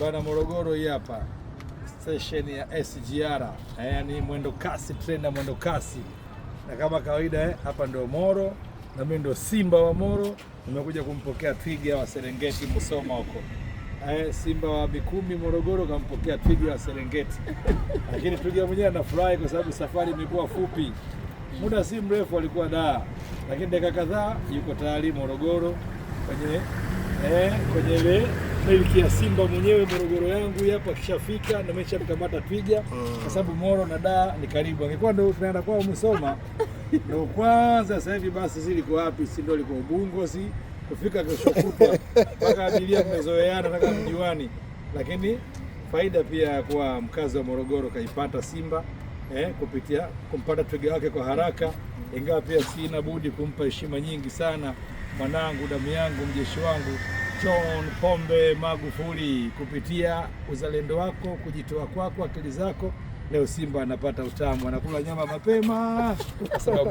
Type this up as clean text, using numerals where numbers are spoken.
Bana Morogoro hii hapa station ya SGR, yani mwendo kasi, train ya mwendo kasi. Na kama kawaida hapa ndio Moro, na mimi ndio Simba wa Moro. Nimekuja kumpokea twiga wa Serengeti Musoma huko. Simba wa Mikumi Morogoro kampokea twiga wa Serengeti. Lakini twiga mwenyewe anafurahi kwa sababu safari imekuwa fupi. Muda si mrefu alikuwa Dar, lakini dakika kadhaa yuko tayari Morogoro kwenye ile miliki ya Simba mwenyewe. Morogoro yangu hapa kishafika na nimeshamkamata twiga kwa sababu Moro na Dar ni karibu. Angekuwa ndio tunaenda kwao Musoma ndio kwanza. Sasa hivi basi ziliko wapi? Si ndio liko Ubungo, si kufika kesho kutwa mpaka abiria mmezoeana mpaka mjiwani. Lakini faida pia ya kuwa mkazi wa Morogoro kaipata Simba kupitia kumpata twiga wake kwa haraka, ingawa pia sina budi kumpa heshima nyingi sana mwanangu, damu yangu, mjeshi wangu John Pombe Magufuli. Kupitia uzalendo wako, kujitoa kwako, akili zako, leo Simba anapata utamu, anakula nyama mapema kwa sababu